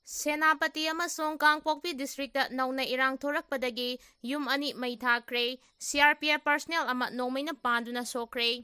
ꯁꯦꯅꯥꯄꯇꯤ ꯑꯃꯁꯨꯡ ꯀꯥꯡꯄꯣꯛꯄꯤ ꯗꯤꯁꯇ꯭ꯔꯤꯛꯇ ꯅꯧꯅ ꯏꯔꯥꯡ ꯊꯣꯔꯛꯄꯗꯒꯤ ꯌꯨꯝ ꯑꯅꯤ ꯃꯩ ꯊꯥꯈ꯭ꯔꯦ꯫ CRPF ꯄꯔꯁꯅꯦꯜ ꯑꯃ ꯅꯣꯡꯃꯩꯅ ꯄꯥꯟꯗꯨꯅ ꯁꯣꯛꯈ꯭ꯔꯦ꯫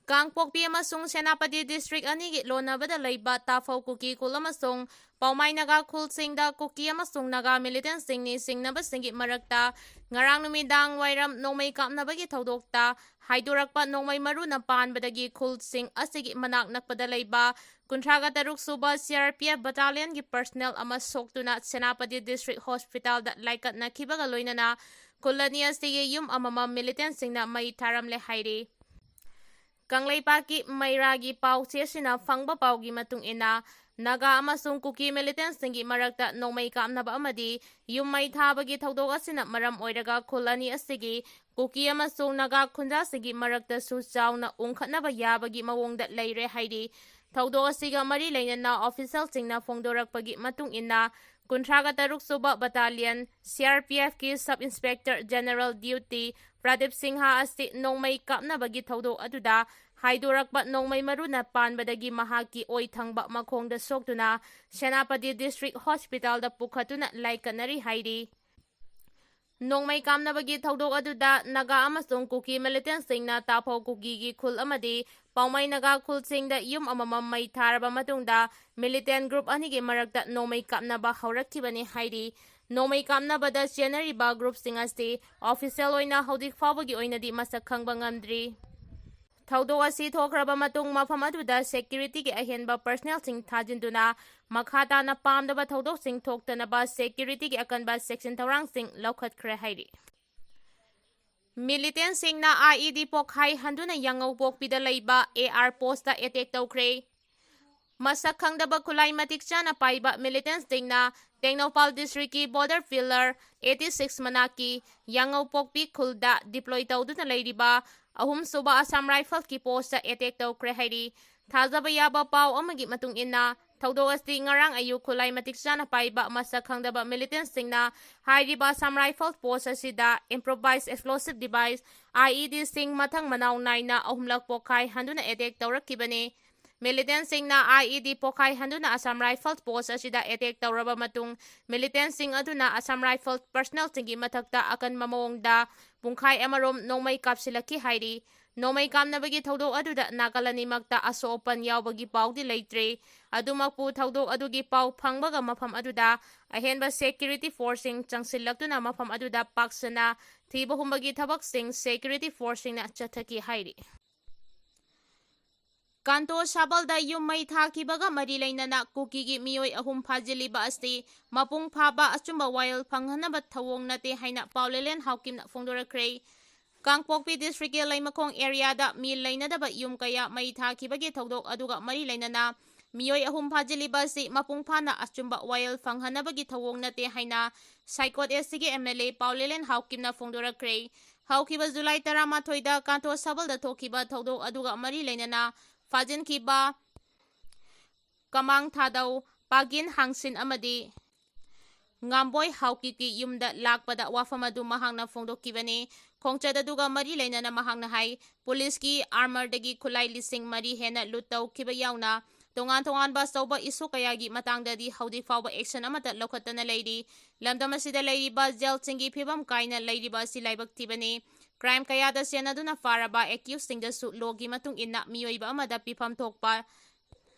ꯀꯥꯡꯄꯣꯛꯄꯤ ꯑꯃꯁꯨꯡ ꯁꯦꯅꯥꯄꯇꯤ ꯗꯤꯁꯇ꯭ꯔꯤꯛ ꯑꯅꯤꯒꯤ ꯂꯣꯟꯅꯕꯗ ꯂꯩꯕ ꯇꯥꯐꯧ ꯀꯨꯀꯤ ꯈꯨꯜ ꯑꯃꯁꯨꯡ ꯄꯥꯎꯃꯥꯏ ꯅꯥꯒꯥ ꯈꯨꯜꯁꯤꯡꯗ ꯀꯨꯀꯤ ꯑꯃꯁꯨꯡ ꯅꯥꯒꯥ ꯃꯤꯂꯤꯇꯦꯟꯠꯁꯤꯡꯅꯤ ꯆꯤꯡꯅꯕꯁꯤꯡꯒꯤ ꯃꯔꯛꯇ ꯉꯔꯥꯡ ꯅꯨꯃꯤꯗꯥꯡ ꯋꯥꯏꯔꯝ ꯅꯣꯡꯃꯩ ꯀꯥꯞꯅꯕꯒꯤ ꯊꯧꯗꯣꯛꯇ ꯍꯥꯏꯗꯣꯔꯛꯄ ꯅꯣꯡꯃꯩ ꯃꯔꯨꯅ ꯄꯥꯟꯕꯗꯒꯤ ꯈꯨꯜꯁꯤꯡ ꯑꯁꯤꯒꯤ ꯃꯅꯥꯛ ꯅꯛꯄꯗ ꯂꯩꯕ 33 ꯁꯨꯕ CRPF ꯕꯇꯥꯂꯤꯌꯟꯒꯤ ꯄꯔꯁꯅꯦꯜ ꯑꯃ ꯁꯣꯛꯇꯨꯅ ꯁꯦꯅꯥꯄꯇꯤ ꯗꯤꯁꯇ꯭ꯔꯤꯛ ꯍꯣꯁꯄꯤꯇꯥꯜꯗ ꯂꯥꯏꯀꯠꯅꯈꯤꯕꯒ ꯂꯣꯏꯅꯅ ꯈꯨꯜ ꯑꯅꯤ ꯑꯁꯤꯒꯤ ꯌꯨꯝ ꯑꯃꯃꯝ ꯃꯤꯂꯤꯇꯦꯟꯠꯁꯤꯡꯅ ꯃꯩ ꯊꯥꯔꯝꯂꯦ ꯍꯥꯏꯔꯤ꯫ ꯀꯪꯂꯩꯄꯥꯛꯀꯤ ꯃꯩꯔꯥꯒꯤ ꯄꯥꯎꯆꯦꯁꯤꯅ ꯐꯪꯕ ꯄꯥꯎꯒꯤ ꯃꯇꯨꯡ ꯏꯟꯅ ꯅꯥꯒꯥ ꯑꯃꯁꯨꯡ ꯀꯨꯀꯤ ꯃꯤꯂꯤꯇꯦꯟꯠꯁꯤꯡꯒꯤ ꯃꯔꯛꯇ ꯅꯣꯡꯃꯩ ꯀꯥꯞꯅꯕ ꯑꯃꯗꯤ ꯌꯨꯝ ꯃꯩ ꯊꯥꯕꯒꯤ ꯊꯧꯗꯣꯛ ꯑꯁꯤꯅ ꯃꯔꯝ ꯑꯣꯏꯔꯒ ꯈꯨꯜ ꯑꯅꯤ ꯑꯁꯤꯒꯤ ꯀꯨꯀꯤ ꯑꯃꯁꯨꯡ ꯅꯥꯒꯥ ꯈꯨꯟꯖꯥꯁꯤꯡꯒꯤ ꯃꯔꯛꯇꯁꯨ ꯆꯥꯎꯅ ꯎꯪꯈꯠꯅꯕ ꯌꯥꯕꯒꯤ ꯃꯑꯣꯡꯗ ꯂꯩꯔꯦ ꯍꯥꯏꯔꯤ꯫ ꯊꯧꯗꯣꯛ ꯑꯁꯤꯒ ꯃꯔꯤ ꯂꯩꯅꯅ ꯑꯣꯐꯤꯁꯤꯌꯦꯜꯁꯤꯡꯅ ꯐꯣꯡꯗꯣꯔꯛꯄꯒꯤ ꯃꯇꯨꯡ ꯏꯟꯅ 33 ꯁꯨꯕ ꯕꯇꯥꯂꯤꯌꯟ CRPFꯀꯤ sub inspector general duty Pradeep Singh ꯑꯁꯤ ꯅꯣꯡꯃꯩ ꯀꯥꯞꯅꯕꯒꯤ ꯊꯧꯗꯣꯛ ꯑꯗꯨꯗ ꯍꯥꯏꯗꯣꯔꯛꯄ ꯅꯣꯡꯃꯩ ꯃꯔꯨꯅ ꯄꯥꯟꯕꯗꯒꯤ ꯃꯍꯥꯛꯀꯤ ꯑꯣꯏ ꯊꯪꯕ ꯃꯈꯣꯡꯗ ꯁꯣꯛꯇꯨꯅ ꯁꯦꯅꯥꯄꯇꯤ ꯗꯤꯁꯇ꯭ꯔꯤꯛ ꯍꯣꯁꯄꯤꯇꯥꯜꯗ ꯄꯨꯈꯠꯇꯨꯅ ꯂꯥꯏꯀꯠꯅꯔꯤ ꯍꯥꯏꯔꯤ꯫ ꯅꯣꯡꯃꯩ ꯀꯥꯞꯅꯕꯒꯤ ꯊꯧꯗꯣꯛ ꯑꯗꯨꯗ ꯅꯥꯒꯥ ꯑꯃꯁꯨꯡ ꯀꯨꯀꯤ ꯃꯤꯂꯤꯇꯦꯟꯠꯁꯤꯡꯅ ꯇꯥꯐꯧ ꯀꯨꯀꯤꯒꯤ ꯈꯨꯜ ꯑꯃꯗꯤ ꯄꯥꯎꯃꯩ ꯅꯥꯒꯥ ꯈꯨꯜꯁꯤꯡꯗ ꯌꯨꯝ ꯑꯃꯃꯝ ꯃꯩ ꯊꯥꯔꯕ ꯃꯇꯨꯡꯗ ꯃꯤꯂꯤꯇꯦꯟꯠ ꯒ꯭ꯔꯨꯞ ꯑꯅꯤꯒꯤ ꯃꯔꯛꯇ ꯅꯣꯡꯃꯩ ꯀꯥꯞꯅꯕ ꯍꯧꯔꯛꯈꯤꯕꯅꯤ ꯍꯥꯏꯔꯤ꯫ ꯅꯣꯡꯃꯩ ꯀꯥꯞꯅꯕꯗ ꯆꯦꯟꯅꯔꯤꯕ ꯒ꯭ꯔꯨꯞꯁꯤꯡ ꯑꯁꯤ ꯑꯣꯐꯤꯁꯤꯌꯦꯜ ꯑꯣꯏꯅ ꯍꯧꯖꯤꯛ ꯐꯥꯎꯕꯒꯤ ꯑꯣꯏꯅꯗꯤ ꯃꯁꯛ ꯈꯪꯕ ꯉꯝꯗ꯭ꯔꯤ꯫ ꯊꯧꯗꯣꯛ ꯑꯁꯤ ꯊꯣꯛꯈ꯭ꯔꯕ ꯃꯇꯨꯡ ꯃꯐꯝ ꯑꯗꯨꯗ ꯁꯦꯀ꯭ꯌꯨꯔꯤꯇꯤꯒꯤ ꯑꯍꯦꯟꯕ ꯄꯔꯁꯅꯦꯜꯁꯤꯡ ꯊꯥꯖꯤꯟꯗꯨꯅ ꯃꯈꯥ ꯇꯥꯅ ꯄꯥꯝꯗꯕ ꯊꯧꯗꯣꯛꯁꯤꯡ ꯊꯣꯛꯇꯅꯕ ꯁꯦꯀ꯭ꯌꯨꯔꯤꯇꯤꯒꯤ ꯑꯀꯟꯕ ꯆꯦꯛꯁꯤꯟ ꯊꯧꯔꯥꯡꯁꯤꯡ ꯂꯧꯈꯠꯈ꯭ꯔꯦ ꯍꯥꯏꯔꯤ꯫ ꯃꯤꯂꯤꯇꯦꯟꯠꯁꯤꯡꯅ IED ꯄꯣꯈꯥꯏꯍꯟꯗꯨꯅ ꯌꯥꯉꯧꯄꯣꯛꯄꯤꯗ ꯂꯩꯕ AR ꯄꯣꯁꯇ ꯑꯦꯇꯦꯛ ꯇꯧꯈ꯭ꯔꯦ꯫ ꯃꯁꯛ ꯈꯪꯗꯕ ꯈꯨꯠꯂꯥꯏ ꯃꯇꯤꯛ ꯆꯥꯅ ꯄꯥꯏꯕ ꯃꯤꯂꯤꯇꯦꯟꯠꯁꯤꯡꯅ ꯇꯦꯡꯅꯧꯄꯥꯜ ꯗꯤꯁꯇ꯭ꯔꯤꯛꯀꯤ ꯕꯣꯔꯗꯔ ꯄꯤꯂꯔ 86 ꯃꯅꯥꯛꯀꯤ ꯌꯥꯉꯧꯄꯣꯛꯄꯤ ꯈꯨꯜꯗ ꯗꯤꯄ꯭ꯂꯣꯏ ꯇꯧꯗꯨꯅ ꯂꯩꯔꯤꯕ 3ꯁꯨꯕ ꯑꯁꯥꯝ ꯔꯥꯏꯐꯜꯁꯀꯤ ꯄꯣꯁꯇ ꯑꯦꯇꯦꯛ ꯇꯧꯈ꯭ꯔꯦ ꯍꯥꯏꯔꯤ꯫ ꯊꯥꯖꯕ ꯌꯥꯕ ꯄꯥꯎ ꯑꯃꯒꯤ ꯃꯇꯨꯡ ꯏꯟꯅ ꯊꯧꯗꯣꯛ ꯑꯁꯤ ꯉꯔꯥꯡ ꯑꯌꯨꯛ ꯈꯨꯠꯂꯥꯏ ꯃꯇꯤꯛ ꯆꯥꯅ ꯄꯥꯏꯕ ꯃꯁꯛ ꯈꯪꯗꯕ ꯃꯤꯂꯤꯇꯦꯟꯠꯁꯤꯡꯅ ꯍꯥꯏꯔꯤꯕ ꯑꯁꯥꯝ ꯔꯥꯏꯐꯜꯁ ꯄꯣꯁꯠ ꯑꯁꯤꯗ ꯏꯝꯄ꯭ꯔꯣꯚꯥꯏꯖ ꯑꯦꯛꯁꯄ꯭ꯂꯣꯁꯤꯚ ꯗꯤꯚꯥꯏꯁ IEDꯁꯤꯡ ꯃꯊꯪ ꯃꯅꯥꯎ ꯅꯥꯏꯅ 3ꯂꯛ ꯄꯣꯈꯥꯏꯍꯟꯗꯨꯅ ꯑꯦꯇꯦꯛ ꯇꯧꯔꯛꯈꯤꯕꯅꯤ꯫ ꯃꯤꯂꯤꯇꯦꯟꯠꯁꯤꯡꯅ IED ꯄꯣꯈꯥꯏꯍꯟꯗꯨꯅ ꯑꯁꯥꯝ ꯔꯥꯏꯐꯜꯁ ꯄꯣꯁꯠ ꯑꯁꯤꯗ ꯑꯦꯇꯦꯛ ꯇꯧꯔꯕ ꯃꯇꯨꯡ ꯃꯤꯂꯤꯇꯦꯟꯠꯁꯤꯡ ꯑꯗꯨꯅ ꯑꯁꯥꯝ ꯔꯥꯏꯐꯜꯁ ꯄꯔꯁꯅꯦꯜꯁꯤꯡꯒꯤ ꯃꯊꯛꯇ ꯑꯀꯟꯕ ꯃꯑꯣꯡꯗ ꯄꯨꯡꯈꯥꯏ ꯑꯃꯔꯣꯝ ꯅꯣꯡꯃꯩ ꯀꯥꯞꯁꯤꯜꯂꯛꯈꯤ ꯍꯥꯏꯔꯤ꯫ ꯅꯣꯡꯃꯩ ꯀꯥꯞꯅꯕꯒꯤ ꯊꯧꯗꯣꯛ ꯑꯗꯨꯗ ꯅꯥꯀꯜ ꯑꯅꯤꯃꯛꯇ ꯑꯁꯣꯛ ꯑꯄꯟ ꯌꯥꯎꯕꯒꯤ ꯄꯥꯎꯗꯤ ꯂꯩꯇ꯭ꯔꯤ꯫ ꯑꯗꯨꯃꯛꯄꯨ ꯊꯧꯗꯣꯛ ꯑꯗꯨꯒꯤ ꯄꯥꯎ ꯐꯪꯕꯒ ꯃꯐꯝ ꯑꯗꯨꯗ ꯑꯍꯦꯟꯕ ꯁꯦꯀ꯭ꯌꯨꯔꯤꯇꯤ ꯐꯣꯔꯁꯁꯤꯡ ꯆꯪꯁꯤꯜꯂꯛꯇꯨꯅ ꯃꯐꯝ ꯑꯗꯨꯗ ꯄꯥꯛ ꯁꯟꯅ ꯊꯤꯕ ꯍꯨꯝꯕꯒꯤ ꯊꯕꯛꯁꯤꯡ ꯁꯦꯀ꯭ꯌꯨꯔꯤꯇꯤ ꯐꯣꯔꯁꯁꯤꯡꯅ ꯆꯠꯊꯈꯤ ꯍꯥꯏꯔꯤ꯫ ꯀꯥꯟꯇꯣ ꯁꯥꯕꯜꯗ ꯌꯨꯝ ꯃꯩ ꯊꯥꯈꯤꯕꯒ ꯃꯔꯤ ꯂꯩꯅꯅ ꯀꯨꯀꯤꯒꯤ ꯃꯤꯑꯣꯏ 3 ꯐꯥꯖꯤꯜꯂꯤꯕ ꯑꯁꯤ ꯃꯄꯨꯡ ꯐꯥꯕ ꯑꯆꯨꯝꯕ ꯋꯥꯌꯦꯜ ꯐꯪꯍꯟꯅꯕ ꯊꯧꯑꯣꯡ ꯅꯠꯇꯦ ꯍꯥꯏꯅ ꯄꯥꯎꯂꯦꯂꯦꯟ ꯍꯥꯎꯀꯤꯞꯅ ꯐꯣꯡꯗꯣꯔꯛꯈ꯭ꯔꯦ꯫ ꯀꯥꯡꯄꯣꯛꯄꯤ ꯗꯤꯁꯇ꯭ꯔꯤꯛꯀꯤ ꯂꯩꯃꯈꯣꯡ ꯑꯦꯔꯤꯌꯥꯗ ꯃꯤ ꯂꯩꯅꯗꯕ ꯌꯨꯝ ꯀꯌꯥ ꯃꯩ ꯊꯥꯈꯤꯕꯒꯤ ꯊꯧꯗꯣꯛ ꯑꯗꯨꯒ ꯃꯔꯤ ꯂꯩꯅꯅ ꯃꯤꯑꯣꯏ 3 ꯐꯥꯖꯤꯜꯂꯤꯕ ꯑꯁꯤ ꯃꯄꯨꯡ ꯐꯥꯅ ꯑꯆꯨꯝꯕ ꯋꯥꯌꯦꯜ ꯐꯪꯍꯟꯅꯕꯒꯤ ꯊꯧꯑꯣꯡ ꯅꯠꯇꯦ ꯍꯥꯏꯅ ꯁꯥꯏꯀꯣꯠ ꯑꯦꯁꯤꯒꯤ MLA ꯄꯥꯎꯂꯦꯂꯦꯟ ꯍꯥꯎꯀꯤꯞꯅ ꯐꯣꯡꯗꯣꯔꯛꯈ꯭ꯔꯦ꯫ ꯍꯧꯈꯤꯕ ꯖꯨꯂꯥꯏ 18ꯗ ꯀꯥꯟꯇꯣ ꯁꯥꯕꯜꯗ ꯊꯣꯛꯈꯤꯕ ꯊꯧꯗꯣꯛ ꯑꯗꯨꯒ ꯃꯔꯤ ꯂꯩꯅꯅ ꯐꯥꯖꯤꯟꯈꯤꯕ ꯀꯃꯥꯡ ꯊꯥꯗꯧ, ꯄꯥꯒꯤꯟ ꯍꯥꯡꯁꯤꯟ ꯑꯃꯗꯤ ꯉꯥꯝꯕꯣꯏ ꯍꯥꯎꯀꯤꯞꯀꯤ ꯌꯨꯝꯗ ꯂꯥꯛꯄꯗ ꯋꯥꯐꯝ ꯑꯗꯨ ꯃꯍꯥꯛꯅ ꯐꯣꯡꯗꯣꯛꯈꯤꯕꯅꯤ꯫ ꯈꯣꯡꯆꯠ ꯑꯗꯨꯒ ꯃꯔꯤ ꯂꯩꯅꯅ ꯃꯍꯥꯛꯅ ꯍꯥꯏ ꯄꯨꯂꯤꯁꯀꯤ ꯑꯥꯔꯃꯔꯗꯒꯤ ꯈꯨꯠꯂꯥꯏ 4,000 ꯍꯦꯟꯅ ꯂꯨꯠ ꯇꯧꯈꯤꯕ ꯌꯥꯎꯅ ꯇꯣꯉꯥꯟ-ꯇꯣꯉꯥꯟꯕ ꯑꯆꯧꯕ ꯏꯁꯨ ꯀꯌꯥꯒꯤ matangdadi ꯍꯧꯖꯤꯛ ꯐꯥꯎꯕ ꯑꯦꯛꯁꯟ ꯑꯃꯠꯇ ꯂꯧꯈꯠꯇꯅ ꯂꯩꯔꯤ꯫ ꯂꯝꯗꯝ ꯑꯁꯤꯗ ꯂꯩꯔꯤꯕ ꯖꯦꯜꯁꯤꯡꯒꯤ ꯐꯤꯚꯝ ꯀꯥꯏꯅ ꯂꯩꯔꯤꯕ ꯑꯁꯤ ꯂꯥꯏꯕꯛ ꯊꯤꯕꯅꯤ꯫ ꯀ꯭ꯔꯥꯏꯝ ꯀꯌꯥꯗ ꯆꯦꯟꯅꯗꯨꯅ ꯐꯥꯔꯕ ꯑꯦꯀ꯭ꯌꯨꯖꯁꯤꯡꯗꯁꯨ ꯂꯣꯒꯤ ꯃꯇꯨꯡ ꯏꯟꯅ ꯃꯤꯑꯣꯏꯕ ꯑꯃꯗ ꯄꯤꯐꯝ ꯊꯣꯛꯄ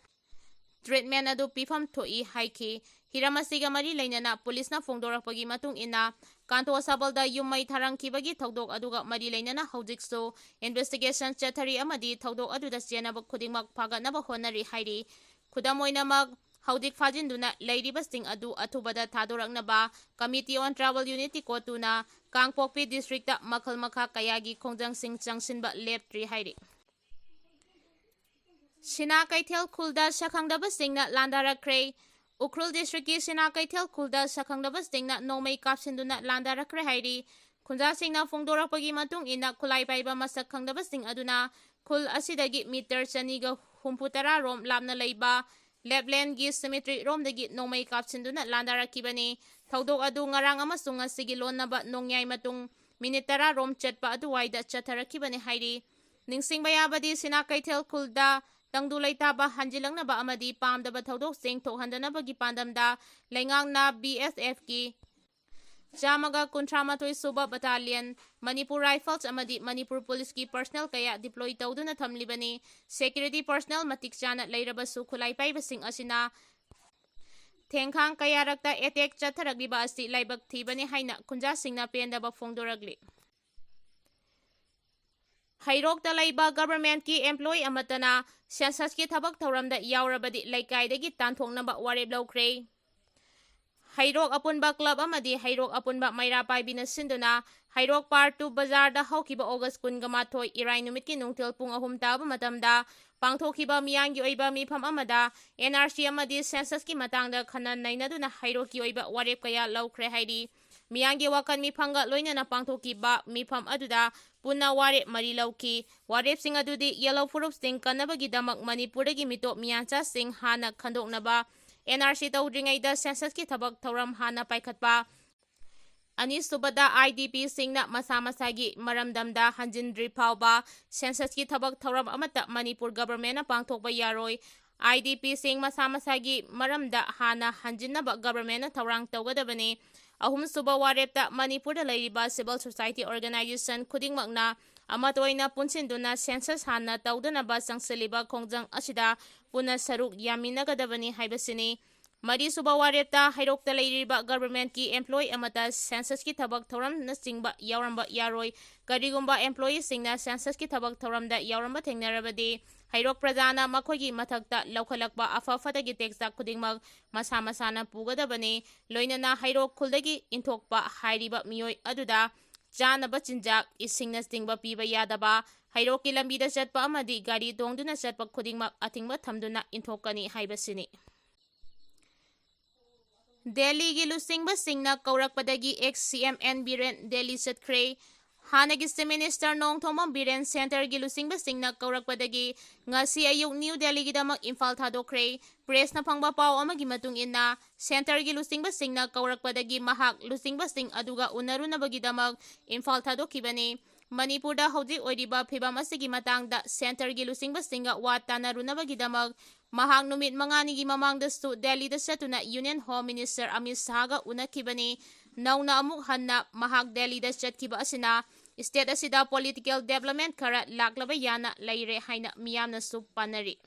ꯇ꯭ꯔꯤꯠꯃꯦꯟꯠ ꯑꯗꯨ ꯄꯤꯐꯝ ꯊꯣꯛꯏ ꯍꯥꯏꯈꯤ꯫ ꯍꯤꯔꯝ ꯑꯁꯤꯒ ꯃꯔꯤ ꯂꯩꯅꯅ ꯄꯨꯂꯤꯁꯅ ꯐꯣꯡꯗꯣꯔꯛꯄꯒꯤ ꯃꯇꯨꯡ ꯏꯟꯅ ꯀꯥꯟꯇꯣ ꯁꯥꯕꯜꯗ ꯌꯨꯝ ꯃꯩ ꯊꯥꯔꯝꯈꯤꯕꯒꯤ ꯊꯧꯗꯣꯛ ꯑꯗꯨꯒ ꯃꯔꯤ ꯂꯩꯅꯅ ꯍꯧꯖꯤꯛꯁꯨ ꯏꯟꯚꯦꯁꯇꯤꯒꯦꯁꯟ ꯆꯠꯊꯔꯤ ꯑꯃꯗꯤ ꯊꯧꯗꯣꯛ ꯑꯗꯨꯗ ꯆꯦꯟꯅꯕ ꯈꯨꯗꯤꯡꯃꯛ ꯐꯥꯒꯠꯅꯕ ꯍꯣꯠꯅꯔꯤ ꯍꯥꯏꯔꯤ꯫ ꯈꯨꯗꯝ ꯑꯣꯏꯅꯃꯛ ꯍꯧꯖꯤꯛ ꯐꯥꯖꯤꯟꯗꯨꯅ ꯂꯩꯔꯤꯕꯁꯤꯡ ꯑꯗꯨ ꯑꯊꯨꯕꯗ ꯊꯥꯗꯣꯔꯛꯅꯕ ꯀꯃꯤꯇꯤ ꯑꯣꯟ ꯇ꯭ꯔꯥꯏꯕꯦꯜ ꯌꯨꯅꯤꯇꯤ ꯀꯣ 2ꯅ ꯀꯥꯡꯄꯣꯛꯄꯤ ꯗꯤꯁꯇ꯭ꯔꯤꯛꯇ ꯃꯈꯜ ꯃꯈꯥ ꯀꯌꯥꯒꯤ ꯈꯣꯡꯖꯪꯁꯤꯡ ꯆꯪꯁꯤꯟꯕ ꯂꯦꯞꯇ꯭ꯔꯤ ꯍꯥꯏꯔꯤ꯫ ꯁꯤꯅꯥ ꯀꯩꯊꯦꯜ ꯈꯨꯜꯗ ꯁꯛꯈꯪꯗꯕꯁꯤꯡꯅ ꯂꯥꯟꯗꯥꯔꯛꯈ꯭ꯔꯦ꯫ ꯎꯈ꯭ꯔꯨꯜ ꯗꯤꯁꯇ꯭ꯔꯤꯛꯀꯤ ꯁꯤꯅꯥ ꯀꯩꯊꯦꯜ ꯈꯨꯜꯗ ꯁꯛꯈꯪꯗꯕꯁꯤꯡꯅ ꯅꯣꯡꯃꯩ ꯀꯥꯞꯁꯤꯟꯗꯨꯅ ꯂꯥꯟꯗꯥꯔꯛꯈ꯭ꯔꯦ ꯍꯥꯏꯔꯤ꯫ ꯈꯨꯟꯖꯥꯁꯤꯡꯅ ꯐꯣꯡꯗꯣꯔꯛꯄꯒꯤ ꯃꯇꯨꯡ ꯏꯟꯅ ꯈꯨꯠꯂꯥꯏ ꯄꯥꯏꯕ ꯃꯁꯛ ꯈꯪꯗꯕꯁꯤꯡ ꯑꯗꯨꯅ ꯈꯨꯜ ꯑꯁꯤꯗꯒꯤ ꯃꯤꯇꯔ 270 ꯔꯣꯝ ꯂꯥꯞꯅ ꯂꯩꯕ ꯂꯦꯞꯂꯦꯟꯗꯒꯤ ꯁꯤꯃꯤꯇ꯭ꯔꯤ ꯔꯣꯝꯗꯒꯤ ꯅꯣꯡꯃꯩ ꯀꯥꯞꯁꯤꯟꯗꯨꯅ ꯂꯥꯟꯗꯥꯔꯛꯈꯤꯕꯅꯤ꯫ ꯊꯧꯗꯣꯛ ꯑꯗꯨ ꯉꯔꯥꯡ ꯑꯃꯁꯨꯡ ꯉꯁꯤꯒꯤ ꯂꯣꯟꯅꯕ ꯅꯣꯡꯌꯥꯏ ꯃꯇꯨꯡ ꯃꯤꯅꯤꯠ 10 ꯔꯣꯝ ꯆꯠꯄ ꯑꯗꯨꯋꯥꯏꯗ ꯆꯠꯊꯔꯛꯈꯤꯕꯅꯤ ꯍꯥꯏꯔꯤ꯫ ꯅꯤꯡꯁꯤꯡꯕ ꯌꯥꯕꯗꯤ ꯁꯤꯅꯥ ꯀꯩꯊꯦꯜ ꯈꯨꯜꯗ ꯇꯪꯗꯨ ꯂꯩꯇꯥꯕ ꯍꯟꯖꯤꯜꯂꯛꯅꯕ ꯑꯃꯗꯤ ꯄꯥꯝꯗꯕ ꯊꯧꯗꯣꯛꯁꯤꯡ ꯊꯣꯛꯍꯟꯗꯅꯕꯒꯤ ꯄꯥꯟꯗꯝꯗ ꯂꯩꯉꯥꯛꯅ BSFꯀꯤ 138 ꯁꯨꯕ ꯕꯇꯥꯂꯤꯌꯟ, ꯃꯅꯤꯄꯨꯔ ꯔꯥꯏꯐꯜꯁ ꯑꯃꯗꯤ ꯃꯅꯤꯄꯨꯔ ꯄꯨꯂꯤꯁꯀꯤ ꯄꯔꯁꯅꯦꯜ ꯀꯌꯥ ꯗꯤꯄ꯭ꯂꯣꯏ ꯇꯧꯗꯨꯅ ꯊꯝꯂꯤꯕꯅꯤ꯫ ꯁꯦꯀ꯭ꯌꯨꯔꯤꯇꯤ ꯄꯔꯁꯅꯦꯜ ꯃꯇꯤꯛ ꯆꯥꯅ ꯂꯩꯔꯕꯁꯨ ꯈꯨꯠꯂꯥꯏ ꯄꯥꯏꯕꯁꯤꯡ ꯑꯁꯤꯅ ꯊꯦꯡꯈꯥꯡ ꯀꯌꯥꯔꯛꯇ ꯑꯦꯇꯦꯛ ꯆꯠꯊꯔꯛꯂꯤꯕ ꯑꯁꯤ ꯂꯥꯏꯕꯛ ꯊꯤꯕꯅꯤ ꯍꯥꯏꯅ ꯈꯨꯟꯖꯥꯁꯤꯡꯅ ꯄꯦꯟꯗꯕ ꯐꯣꯡꯗꯣꯔꯛꯂꯤ꯫ ꯍꯩꯔꯣꯛꯇ ꯂꯩꯕ ꯒꯚꯔꯟꯃꯦꯟꯠꯀꯤ ꯑꯦꯝꯄ꯭ꯂꯣꯌꯤ ꯑꯃꯠꯇꯅ ꯁꯦꯟꯁꯁꯀꯤ ꯊꯕꯛ ꯊꯧꯔꯝꯗ ꯌꯥꯎꯔꯕꯗꯤ ꯂꯩꯀꯥꯏꯗꯒꯤ ꯇꯥꯟꯊꯣꯛꯅꯕ ꯋꯥꯔꯦꯞ ꯂꯧꯈ꯭ꯔꯦ꯫ ꯍꯩꯔꯣꯛ ꯑꯄꯨꯟꯕ ꯀ꯭ꯂꯕ ꯑꯃꯗꯤ ꯍꯩꯔꯣꯛ ꯑꯄꯨꯟꯕ ꯃꯩꯔꯥ ꯄꯥꯏꯕꯤꯅ ꯁꯤꯟꯗꯨꯅ ꯍꯩꯔꯣꯛ ꯄꯥꯔꯠ 2 ꯕꯖꯥꯔꯗ ꯍꯧꯈꯤꯕ ꯑꯣꯒꯁꯠ 12, ꯏꯔꯥꯏ ꯅꯨꯃꯤꯠꯀꯤ ꯅꯨꯡꯊꯤꯜ ꯄꯨꯡ 3 ꯇꯥꯕ ꯃꯇꯝꯗ ꯄꯥꯡꯊꯣꯛꯈꯤꯕ ꯃꯤꯌꯥꯝꯒꯤ ꯑꯣꯏꯕ ꯃꯤꯐꯝ ꯑꯃꯗ NRC ꯑꯃꯗꯤ ꯁꯦꯟꯁꯁꯀꯤ ꯃꯇꯥꯡꯗ ꯈꯟꯅ ꯅꯩꯅꯗꯨꯅ ꯍꯩꯔꯣꯛꯀꯤ ꯑꯣꯏꯕ ꯋꯥꯔꯦꯞ ꯀꯌꯥ ꯂꯧꯈ꯭ꯔꯦ ꯍꯥꯏꯔꯤ꯫ ꯃꯤꯌꯥꯝꯒꯤ ꯋꯥꯈꯜ ꯃꯤꯐꯝꯒ ꯂꯣꯏꯅꯅ ꯄꯥꯡꯊꯣꯛꯈꯤꯕ ꯃꯤꯐꯝ ꯑꯗꯨꯗ ꯄꯨꯟꯅ ꯋꯥꯔꯦꯞ 4 ꯂꯧꯈꯤ꯫ ꯋꯥꯔꯦꯞꯁꯤꯡ ꯑꯗꯨꯗꯤ ꯌꯦꯜꯂꯣ ꯐꯨꯔꯨꯞꯁꯤꯡ ꯀꯟꯅꯕꯒꯤꯗꯃꯛ ꯃꯅꯤꯄꯨꯔꯗꯒꯤ ꯃꯤꯇꯣꯞ ꯃꯤꯌꯥꯟꯆꯥꯁꯤꯡ ꯍꯥꯟꯅ ꯈꯟꯗꯣꯛꯅꯕ, NRC ꯇꯧꯗ꯭ꯔꯤꯉꯩꯗ ꯁꯦꯟꯁꯁꯀꯤ ꯊꯕꯛ ꯊꯧꯔꯝ ꯍꯥꯟꯅ ꯄꯥꯏꯈꯠꯄ, ꯑꯅꯤꯁꯨꯕꯗ IDPꯁꯤꯡꯅ ꯃꯁꯥ ꯃꯁꯥꯒꯤ ꯃꯔꯝꯗꯝꯗ ꯍꯟꯖꯤꯟꯗ꯭ꯔꯤ ꯐꯥꯎꯕ ꯁꯦꯟꯁꯁꯀꯤ ꯊꯕꯛ ꯊꯧꯔꯝ ꯑꯃꯠꯇ ꯃꯅꯤꯄꯨꯔ ꯒꯚꯔꯟꯃꯦꯟꯠꯅ ꯄꯥꯡꯊꯣꯛꯄ ꯌꯥꯔꯣꯏ, IDPꯁꯤꯡ ꯃꯁꯥ ꯃꯁꯥꯒꯤ ꯃꯔꯝꯗ ꯍꯥꯟꯅ ꯍꯟꯖꯤꯟꯅꯕ ꯒꯚꯔꯟꯃꯦꯟꯠꯅ ꯊꯧꯔꯥꯡ ꯇꯧꯒꯗꯕꯅꯤ꯫ ꯑꯍꯨꯝꯁꯨꯕ ꯋꯥꯔꯦꯞꯇ ꯃꯅꯤꯄꯨꯔꯗ ꯂꯩꯔꯤꯕ ꯁꯤꯚꯤꯜ ꯁꯣꯁꯥꯏꯇꯤ ꯑꯣꯔꯒꯅꯥꯏꯖꯦꯁꯟ ꯈꯨꯗꯤꯡꯃꯛꯅ ꯑꯃꯠꯇ ꯑꯣꯏꯅ ꯄꯨꯟꯁꯤꯟꯗꯨꯅ ꯁꯦꯟꯁꯁ ꯍꯥꯟꯅ ꯇꯧꯗꯅꯕ ꯆꯪꯁꯤꯜꯂꯤꯕ ꯈꯣꯡꯖꯪ ꯑꯁꯤꯗ ꯄꯨꯟꯅ ꯁꯔꯨꯛ ꯌꯥꯃꯤꯟꯅꯒꯗꯕꯅꯤ ꯍꯥꯏꯕꯁꯤꯅꯤ꯫ ꯃꯔꯤꯁꯨꯕ ꯋꯥꯔꯦꯞꯇ ꯍꯩꯔꯣꯛꯇ ꯂꯩꯔꯤꯕ ꯒꯚꯔꯟꯃꯦꯟꯠꯀꯤ ꯑꯦꯝꯄ꯭ꯂꯣꯌꯤ ꯑꯃꯠꯇ ꯁꯦꯟꯁꯁꯀꯤ ꯊꯕꯛ ꯊꯧꯔꯝꯅꯆꯤꯡꯕ ꯌꯥꯎꯔꯝꯕ ꯌꯥꯔꯣꯏ꯫ ꯀꯔꯤꯒꯨꯝꯕ ꯑꯦꯝꯄ꯭ꯂꯣꯌꯤꯁꯤꯡꯅ ꯁꯦꯟꯁꯁꯀꯤ ꯊꯕꯛ ꯊꯧꯔꯝꯗ ꯌꯥꯎꯔꯝꯕ ꯊꯦꯡꯅꯔꯕꯗꯤ ꯍꯩꯔꯣꯛ ꯄ꯭ꯔꯖꯥꯅ ꯃꯈꯣꯏꯒꯤ ꯃꯊꯛꯇ ꯂꯧꯈꯠꯂꯛꯄ ꯑꯐ ꯐꯠꯇꯒꯤ ꯇꯦꯛꯁ ꯈꯨꯗꯤꯡꯃꯛ ꯃꯁꯥ ꯃꯁꯥꯅ ꯄꯨꯒꯗꯕꯅꯤ꯫ ꯂꯣꯏꯅꯅ ꯍꯩꯔꯣꯛ ꯈꯨꯜꯗꯒꯤ ꯏꯟꯊꯣꯛꯄ ꯍꯥꯏꯔꯤꯕ ꯃꯤꯑꯣꯏ ꯑꯗꯨꯗ ꯆꯥꯅꯕ ꯆꯤꯟꯖꯥꯛ, ꯏꯁꯤꯡꯅꯆꯤꯡꯕ ꯄꯤꯕ ꯌꯥꯗꯕ, ꯍꯩꯔꯣꯛꯀꯤ ꯂꯝꯕꯤꯗ ꯆꯠꯄ ꯑꯃꯗꯤ ꯒꯥꯔꯤ ꯇꯣꯡꯗꯨꯅ ꯆꯠꯄ ꯈꯨꯗꯤꯡꯃꯛ ꯑꯊꯤꯡꯕ ꯊꯝꯗꯨꯅ ꯏꯟꯊꯣꯛꯀꯅꯤ ꯍꯥꯏꯕꯁꯤꯅꯤ꯫ ꯗꯦꯜꯂꯤꯒꯤ ꯂꯨꯆꯤꯡꯕꯁꯤꯡꯅ ꯀꯧꯔꯛꯄꯗꯒꯤ ꯑꯦꯛꯁ-CM N ꯕꯤꯔꯦꯟ ꯗꯦꯜꯂꯤ ꯆꯠꯈ꯭ꯔꯦ꯫ ꯍꯥꯟꯅꯒꯤ ꯆꯤꯐ ꯃꯤꯅꯤꯁꯇꯔ ꯅꯣꯡꯊꯣꯝꯕꯝ ꯕꯤꯔꯦꯟ ꯁꯦꯟꯇꯔꯒꯤ ꯂꯨꯆꯤꯡꯕꯁꯤꯡꯅ ꯀꯧꯔꯛꯄꯗꯒꯤ ꯉꯁꯤ ꯑꯌꯨꯛ ꯅ꯭ꯌꯨ ꯗꯦꯜꯂꯤꯒꯤꯗꯃꯛ ꯏꯝꯐꯥꯜ ꯊꯥꯗꯣꯛꯈ꯭ꯔꯦ꯫ ꯄ꯭ꯔꯦꯁꯅ ꯐꯪꯕ ꯄꯥꯎ ꯑꯃꯒꯤ ꯃꯇꯨꯡ ꯏꯟꯅ ꯁꯦꯟꯇꯔꯒꯤ ꯂꯨꯆꯤꯡꯕꯁꯤꯡꯅ ꯀꯧꯔꯛꯄꯗꯒꯤ ꯃꯍꯥꯛ ꯂꯨꯆꯤꯡꯕꯁꯤꯡ ꯑꯗꯨꯒ ꯎꯅꯔꯨꯅꯕꯒꯤꯗꯃꯛ ꯏꯝꯐꯥꯜ ꯊꯥꯗꯣꯛꯈꯤꯕꯅꯤ꯫ ꯃꯅꯤꯄꯨꯔꯗ ꯍꯧꯖꯤꯛ ꯑꯣꯏꯔꯤꯕ ꯐꯤꯚꯝ ꯑꯁꯤꯒꯤ ꯃꯇꯥꯡꯗ ꯁꯦꯟꯇꯔꯒꯤ ꯂꯨꯆꯤꯡꯕꯁꯤꯡꯒ ꯋꯥ ꯇꯥꯟꯅꯔꯨꯅꯕꯒꯤꯗꯃꯛ ꯃꯍꯥꯛ ꯅꯨꯃꯤꯠ 5ꯅꯤꯒꯤ ꯃꯃꯥꯡꯗꯁꯨ ꯗꯦꯜꯂꯤꯗ ꯆꯠꯇꯨꯅ ꯌꯨꯅꯤꯌꯟ ꯍꯣꯝ ꯃꯤꯅꯤꯁꯇꯔ ꯑꯃꯤꯠ ꯁꯥꯍꯒ ꯎꯅꯈꯤꯕꯅꯤ꯫ ꯅꯧꯅ ꯑꯃꯨꯛ ꯍꯟꯅ ꯃꯍꯥꯛ ꯗꯦꯜꯂꯤꯗ ꯆꯠꯈꯤꯕ ꯑꯁꯤꯅ ꯁ꯭ꯇꯦꯠ ꯑꯁꯤꯗ ꯄꯣꯂꯤꯇꯤꯀꯦꯜ ꯗꯤꯕꯦꯂꯞꯃꯦꯟꯠ ꯈꯔ ꯂꯥꯛꯂꯕ ꯌꯥꯅ ꯂꯩꯔꯦ ꯍꯥꯏꯅ ꯃꯤꯌꯥꯝꯅꯁꯨ ꯄꯥꯅꯔꯤ꯫